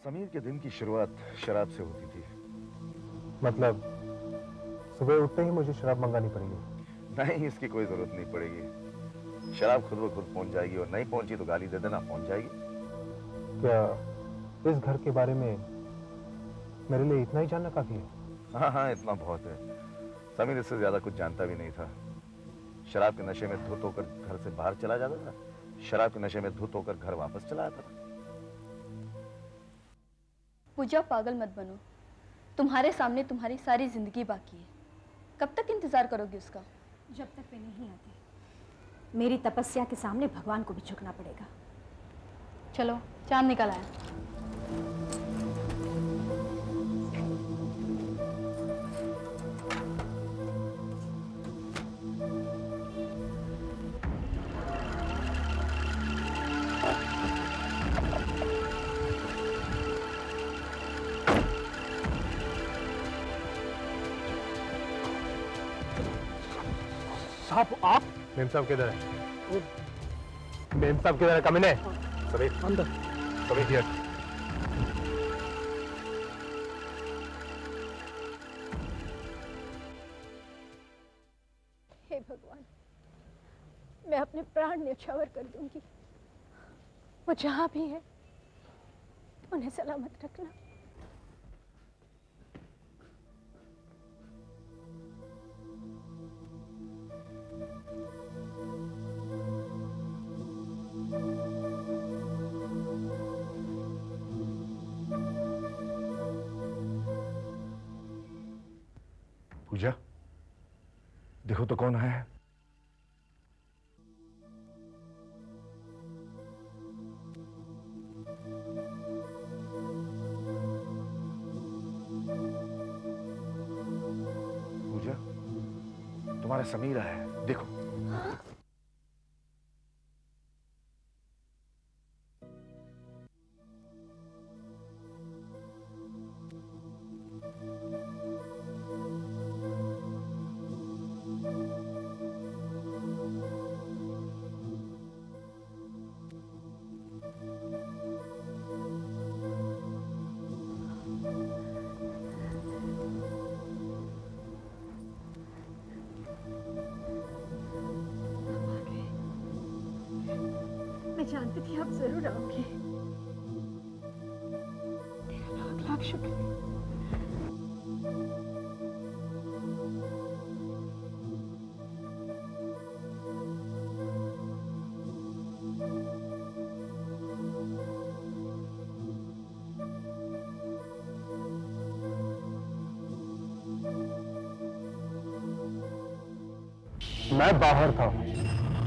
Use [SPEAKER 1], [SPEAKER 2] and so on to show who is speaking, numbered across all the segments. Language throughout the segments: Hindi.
[SPEAKER 1] समीर के दिन की शुरुआत शराब से होती थी।
[SPEAKER 2] मतलब सुबह उठते ही मुझे शराब मंगानी पड़ेगी?
[SPEAKER 1] नहीं, इसकी कोई जरूरत नहीं पड़ेगी। शराब खुद ब खुद पहुंच जाएगी, और नहीं पहुंची तो गाली दे देना, पहुंच जाएगी।
[SPEAKER 2] क्या इस घर के बारे में मेरे लिए इतना ही जानना काफी है?
[SPEAKER 1] हाँ हाँ, इतना बहुत है। समीर इससे ज्यादा कुछ जानता भी नहीं था। शराब के नशे में धुत होकर घर से बाहर चला जाता था, शराब के नशे में धुत होकर घर वापस चला आता था।
[SPEAKER 3] पूजा, पागल मत बनो। तुम्हारे सामने तुम्हारी सारी जिंदगी बाकी है। कब तक इंतजार करोगे उसका?
[SPEAKER 4] जब तक वे नहीं आते। मेरी तपस्या के सामने भगवान को भी झुकना पड़ेगा।
[SPEAKER 3] चलो, चांद निकल आया।
[SPEAKER 2] आप? मेम साहब किधर है? मेम साहब किधर है? कमीने। समीर अंदर। समीर हियर।
[SPEAKER 4] हे भगवान, मैं अपने प्राण न्यौछावर कर दूंगी। वो जहां भी है उन्हें सलामत रखना।
[SPEAKER 1] पूजा, देखो तो कौन है। पूजा, तुम्हारा समीर आया है, देखो।
[SPEAKER 4] मैं जानती थी आप जरूर आओगे। तेरा लाख लाख शुक्रिया।
[SPEAKER 2] मैं बाहर था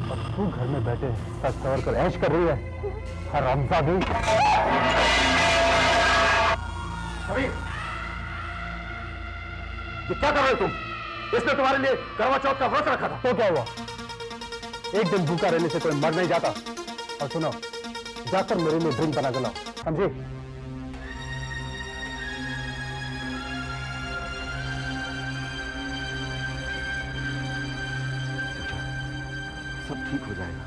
[SPEAKER 2] और तू घर में बैठे सच सवर कर ऐश कर रही है। हरामजादी।
[SPEAKER 1] समीर, ये क्या कर रहे हो तुम? इसने तुम्हारे लिए करवा चौथ का व्रत रखा था।
[SPEAKER 2] तो क्या हुआ? एक दिन भूखा रहने से कोई मर नहीं जाता। और सुनो, जाकर मेरे लिए ड्रिंक बना के लाओ, समझे?
[SPEAKER 1] सब ठीक हो जाएगा।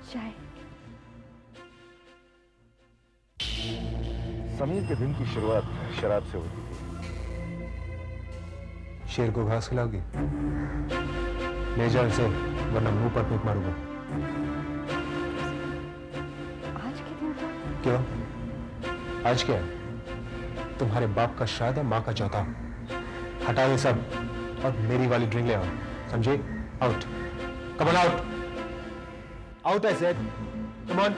[SPEAKER 4] चाय।
[SPEAKER 1] समीर के दिन की शुरुआत शराब से होती थी।
[SPEAKER 2] शेर को घास खिलाओगी? ले जाओ इसे, वरना मुंह पर फेंक मारूंगा।
[SPEAKER 4] आज के दिन तो
[SPEAKER 2] क्यों? आज क्या है? तुम्हारे बाप का श्राद्ध है, माँ का चौथा। हटाओ ये सब और मेरी वाली ड्रिंक ले आओ, समझे? Out, come on out, out I said, come on.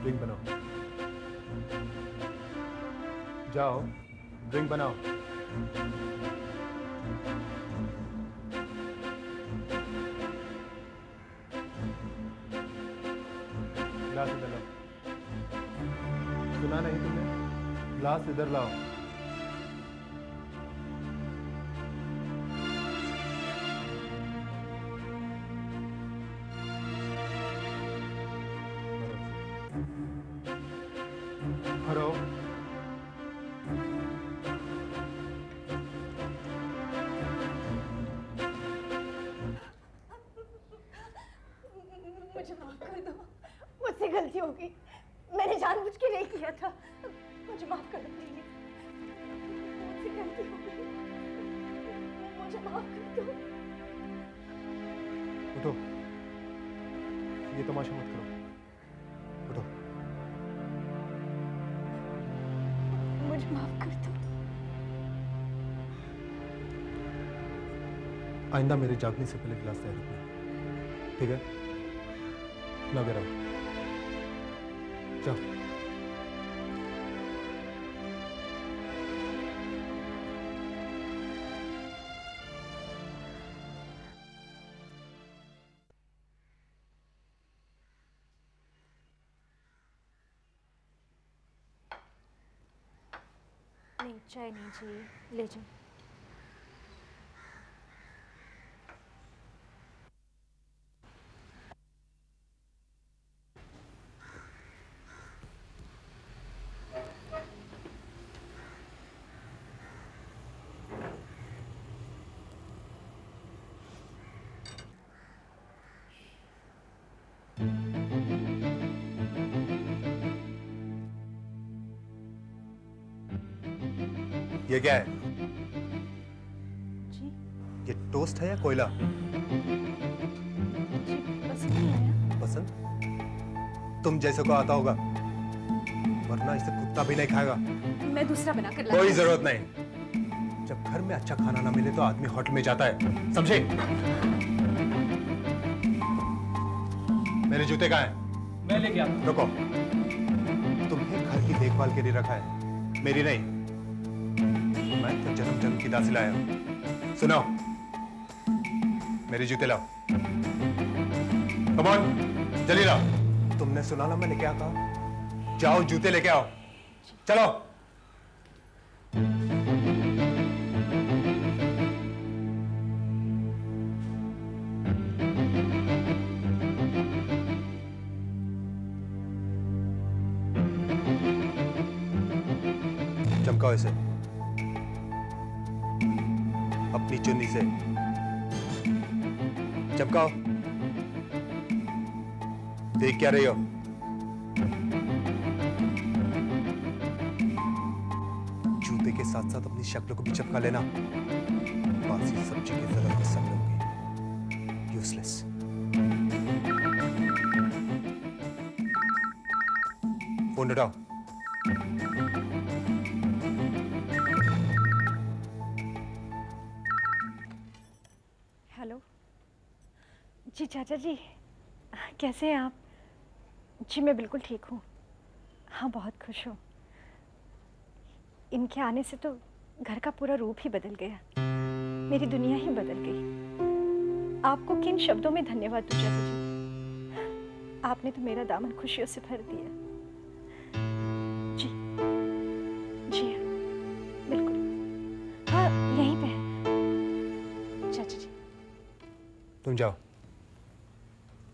[SPEAKER 2] Drink बनाओ, जाओ ड्रिंक बनाओ। ग्लास इधर लाओ। सुना नहीं तुमने? ग्लास इधर लाओ। भरो।
[SPEAKER 4] मुझे माफ कर दो, मुझसे गलती हो गई। मैंने जानबूझ के नहीं किया था। मुझे माफ कर दो प्लीज। मुझसे गलती हो गई, मुझे माफ कर दो।
[SPEAKER 2] उठो, ये तमाशा मत करो, उठो।
[SPEAKER 4] मुझे माफ कर दो।
[SPEAKER 2] आइंदा मेरे जागने से पहले गिलास तैयार रखना, ठीक है? लगे रहो, जाओ।
[SPEAKER 4] नहीं, चाय नहीं चाहिए, ले जाओ।
[SPEAKER 2] ये क्या है?
[SPEAKER 4] जी
[SPEAKER 2] ये टोस्ट है या कोयला?
[SPEAKER 4] जी, पसंद नहीं आया।
[SPEAKER 2] पसंद? तुम जैसे को आता होगा, वरना इसे कुत्ता भी नहीं खाएगा।
[SPEAKER 4] मैं दूसरा बना कर
[SPEAKER 2] कोई जरूरत नहीं। जब घर में अच्छा खाना ना मिले तो आदमी होटल में जाता है, समझे? मेरे जूते कहाँ हैं?
[SPEAKER 5] मैं लेके आता हूं।
[SPEAKER 2] रुको, तुम्हें घर की देखभाल के लिए रखा है, मेरी नहीं। मैं तो जन्म जन्म की दासी लाया हूं। सुनो, मेरे जूते लाओ। कम ऑन, जल्दी लाओ। तुमने सुना ना मैंने क्या कहा? जाओ जूते लेके आओ, चलो। चमकाओ इसे अपनी चुन्नी से, चमकाओ। देख क्या रही हो? जूते के साथ साथ अपनी शक्ल को भी चमका लेना। बासी सब्जी की तरह में सब लोग यूजलेस। फोन उठाओ।
[SPEAKER 4] हेलो जी, चाचा जी कैसे हैं आप? जी मैं बिल्कुल ठीक हूँ। हाँ बहुत खुश हूँ। इनके आने से तो घर का पूरा रूप ही बदल गया, मेरी दुनिया ही बदल गई। आपको किन शब्दों में धन्यवाद दूं चाचा जी, आपने तो मेरा दामन खुशियों से भर दिया। जी जी हाँ, बिल्कुल।
[SPEAKER 2] तुम जाओ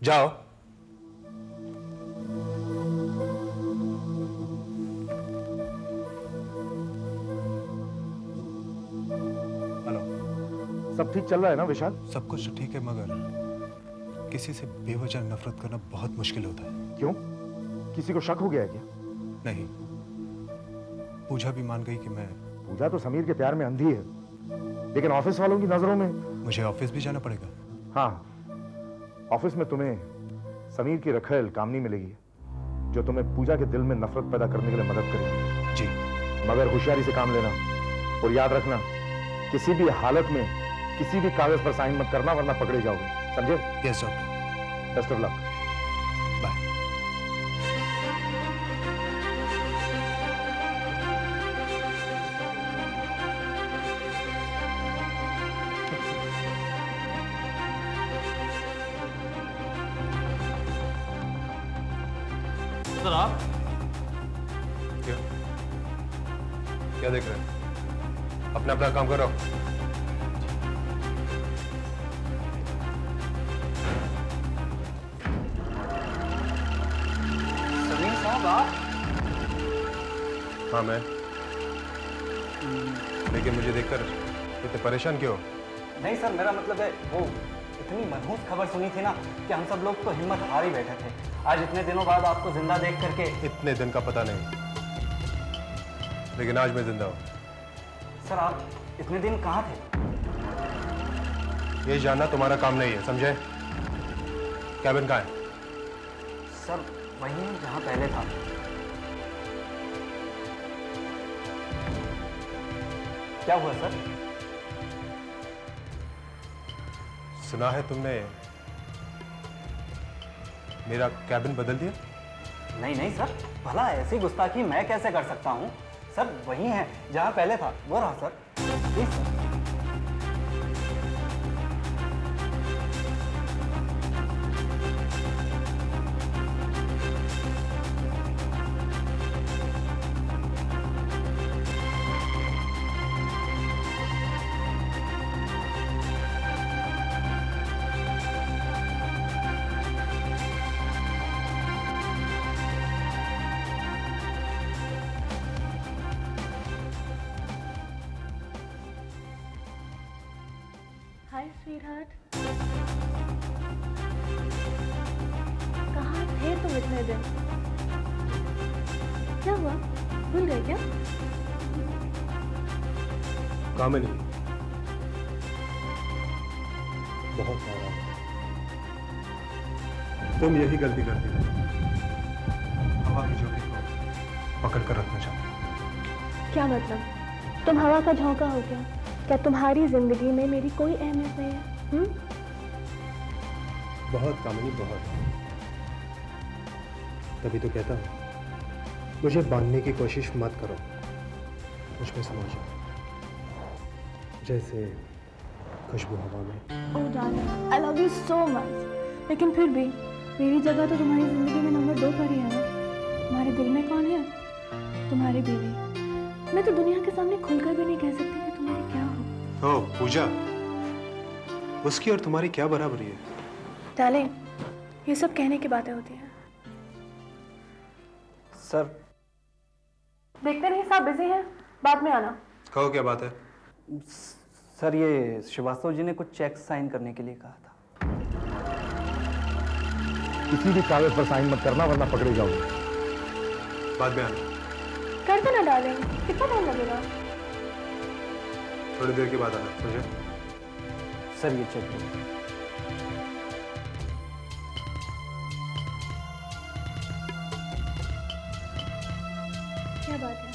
[SPEAKER 2] जाओ।
[SPEAKER 1] सब ठीक चल रहा है ना विशाल?
[SPEAKER 2] सब कुछ ठीक है, मगर किसी से बेवजह नफरत करना बहुत मुश्किल होता है।
[SPEAKER 1] क्यों? किसी को शक हो गया है क्या?
[SPEAKER 2] नहीं, पूजा भी मान गई कि मैं।
[SPEAKER 1] पूजा तो समीर के प्यार में अंधी है, लेकिन ऑफिस वालों की नजरों में।
[SPEAKER 2] मुझे ऑफिस भी जाना पड़ेगा?
[SPEAKER 1] हाँ, ऑफिस में तुम्हें समीर की रखेल कामनी मिलेगी, जो तुम्हें पूजा के दिल में नफरत पैदा करने के लिए मदद करेगी।
[SPEAKER 2] जी,
[SPEAKER 1] मगर होशियारी से काम लेना, और याद रखना किसी भी हालत में किसी भी कागज पर साइन मत करना, वरना पकड़े जाओगे, समझे?
[SPEAKER 2] Yes doctor.
[SPEAKER 1] Best of luck.
[SPEAKER 2] Bye.
[SPEAKER 5] Sir आप
[SPEAKER 2] क्या देख रहे हैं? अपना अपना काम करो।
[SPEAKER 5] समीर साहब आप?
[SPEAKER 2] हाँ मैं। लेकिन मुझे देखकर इतने परेशान क्यों?
[SPEAKER 5] नहीं सर, मेरा मतलब है वो इतनी मनहूस खबर सुनी थी ना कि हम सब लोग तो हिम्मत हार ही बैठे थे। आज इतने दिनों बाद आपको जिंदा देख करके।
[SPEAKER 2] इतने दिन का पता नहीं, लेकिन आज मैं जिंदा हूं।
[SPEAKER 5] सर आप इतने दिन कहाँ थे?
[SPEAKER 2] ये जानना तुम्हारा काम नहीं है, समझे? कैबिन कहाँ है?
[SPEAKER 5] सर वहीं जहाँ पहले था। क्या हुआ सर?
[SPEAKER 2] सुना है तुमने मेरा कैबिन बदल दिया?
[SPEAKER 5] नहीं नहीं सर, भला ऐसी गुस्ताखी मैं कैसे कर सकता हूँ? सर वही है जहाँ पहले था, वो रहा sir. Please sir.
[SPEAKER 4] Hi sweetheart, कहाँ थे तुम इतने दिन? क्या हुआ, भूल गए क्या?
[SPEAKER 2] कामिनी, बहुत सारा तुम यही गलती करती हो, हवा की झोंके को पकड़ कर रखना चाहती।
[SPEAKER 4] क्या मतलब? तुम हवा का झोंका हो क्या? क्या तुम्हारी जिंदगी में मेरी कोई अहमियत नहीं है?
[SPEAKER 2] बहुत कामिनी, बहुत। तभी तो कहता हूं, मुझे बांधने की कोशिश मत करो, मुझ में समा जाओ जैसे खुशबू हवा में।
[SPEAKER 4] Oh darling, I love you so much. लेकिन फिर भी मेरी जगह तो तुम्हारी जिंदगी में नंबर 2 पर ही है ना। तुम्हारे दिल में कौन है? तुम्हारी बीवी। मैं तो दुनिया के सामने खुलकर भी नहीं कह सकती कि तुम्हारी क्या हो।
[SPEAKER 2] ओह पूजा, उसकी और तुम्हारी क्या बराबरी है?
[SPEAKER 4] डार्लिंग, ये सब कहने की बातें होती हैं।
[SPEAKER 5] सर
[SPEAKER 4] देखते नहीं साहब बिजी हैं, बाद में आना।
[SPEAKER 2] कहो क्या बात है?
[SPEAKER 5] सर ये श्रीवास्तव जी ने कुछ चेक साइन करने के लिए कहा था।
[SPEAKER 1] किसी भी कागज पर साइन मत करना, वरना पकड़े जाओगे।
[SPEAKER 2] बाद में आना।
[SPEAKER 4] कर देना डार्लिंग, कितना टाइम लगेगा?
[SPEAKER 2] थोड़ी देर के बाद आना, समझे?
[SPEAKER 5] सर ये चेक लो।
[SPEAKER 4] क्या बात है,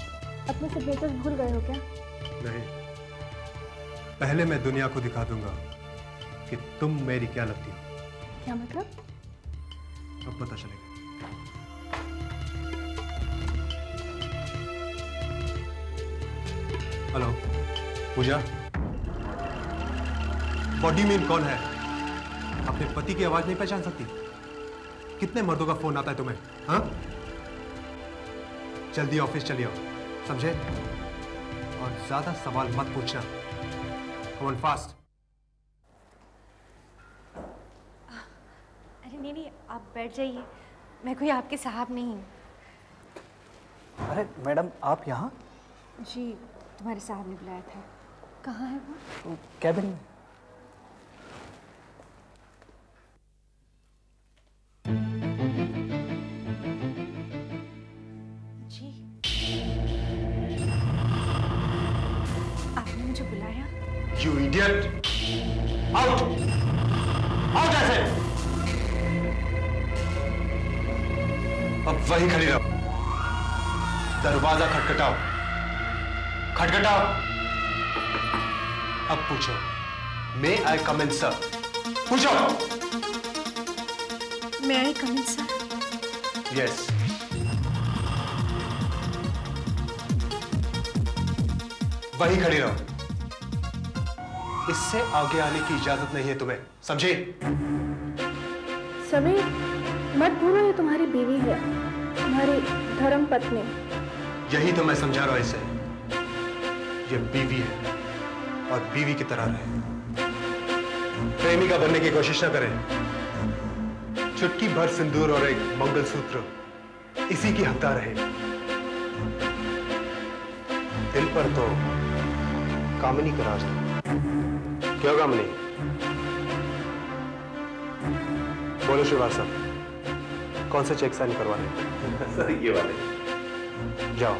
[SPEAKER 4] अपने सिग्नेचर्स भूल गए हो क्या?
[SPEAKER 2] नहीं, पहले मैं दुनिया को दिखा दूंगा कि तुम मेरी क्या लगती हो।
[SPEAKER 4] क्या मतलब?
[SPEAKER 2] अब पता चलेगा। Hello Pooja, what do you mean कौन है? अपने पति की आवाज नहीं पहचान सकती? कितने मर्दों का फोन आता है तुम्हें? हाँ, जल्दी ऑफिस चलिए, समझे? और ज्यादा सवाल मत पूछना। Come on fast.
[SPEAKER 4] नहीं नहीं, आप बैठ जाइए, मैं कोई आपके साहब नहीं हूँ।
[SPEAKER 5] अरे मैडम, आप यहाँ?
[SPEAKER 4] जी, तुम्हारे साहब ने बुलाया था। कहाँ है वो?
[SPEAKER 5] कैबिन में।
[SPEAKER 4] जी, आपने मुझे बुलाया?
[SPEAKER 2] You idiot! Out! Out ऐसे! अब वही खड़ी रहो। दरवाजा खटखटाओ। खटखटाओ। अब पूछो। May I come in, sir? पूछो।
[SPEAKER 4] May I come in, sir?
[SPEAKER 2] Yes. वही खड़ी रहो। इससे आगे आने की इजाजत नहीं है तुम्हें, समझे?
[SPEAKER 6] समीर, मत भूलो ये तुम्हारी बीवी है, तुम्हारी धर्म पत्नी।
[SPEAKER 2] यही तो मैं समझा रहा हूं इसे। ये बीवी है और बीवी की तरह रहे। प्रेमिका बनने की कोशिश ना करें। चुटकी भर सिंदूर और एक मंगलसूत्र इसी की हकदार है। दिल पर तो कामिनी का राज था। क्यों कामिनी? बोलो श्रीवास्तव, कौन से चेक साइन करवाने?
[SPEAKER 1] सर ये वाले।
[SPEAKER 2] जाओ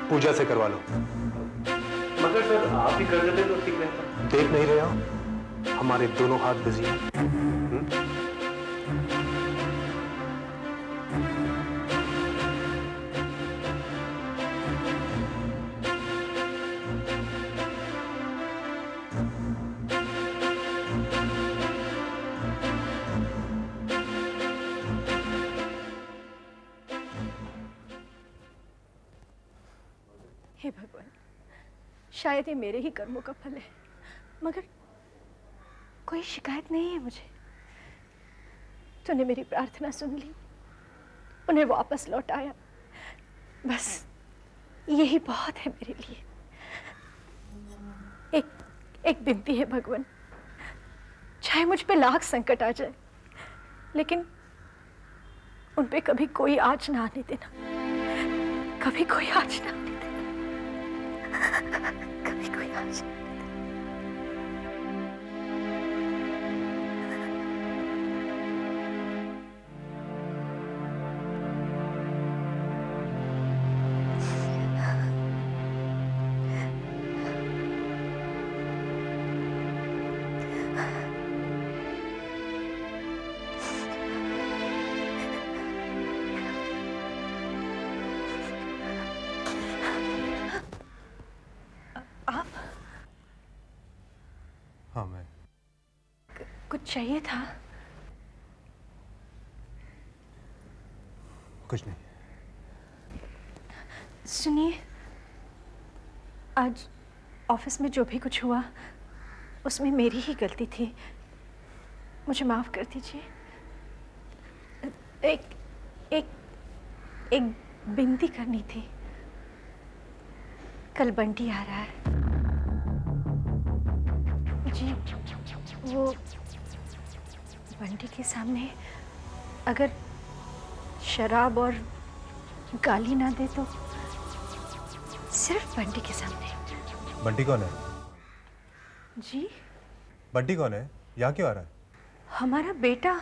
[SPEAKER 2] पूजा से करवा लो।
[SPEAKER 1] मगर सर आप ही कर देते तो ठीक रहता।
[SPEAKER 2] देख नहीं रहे हो हमारे दोनों हाथ बिजी हैं।
[SPEAKER 4] हे भगवान, शायद ये मेरे ही कर्मों का फल है, मगर कोई शिकायत नहीं है मुझे। तूने मेरी प्रार्थना सुन ली, उन्हें वापस लौटाया, बस यही बहुत है मेरे लिए। एक विनती है भगवान, चाहे मुझ पे लाख संकट आ जाए, लेकिन उन पे कभी कोई आँच ना आने देना, कभी कोई आँच ना आने देना, कभी कोई आँच ना।
[SPEAKER 2] हाँ मैं।
[SPEAKER 4] कुछ चाहिए था?
[SPEAKER 2] कुछ नहीं।
[SPEAKER 4] सुनिए, आज ऑफिस में जो भी कुछ हुआ उसमें मेरी ही गलती थी, मुझे माफ कर दीजिए। एक विनती करनी थी। कल बंटी आ रहा है जी, वो बंटी के सामने अगर शराब और गाली ना दे तो, सिर्फ बंटी के सामने।
[SPEAKER 2] बंटी कौन है?
[SPEAKER 4] जी,
[SPEAKER 2] बंटी कौन है? यहाँ क्यों आ रहा है?
[SPEAKER 4] हमारा बेटा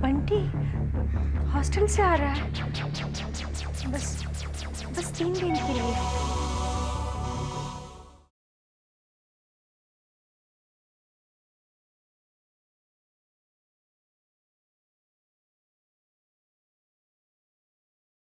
[SPEAKER 4] बंटी हॉस्टल से आ रहा है, बस 3 दिन के लिए।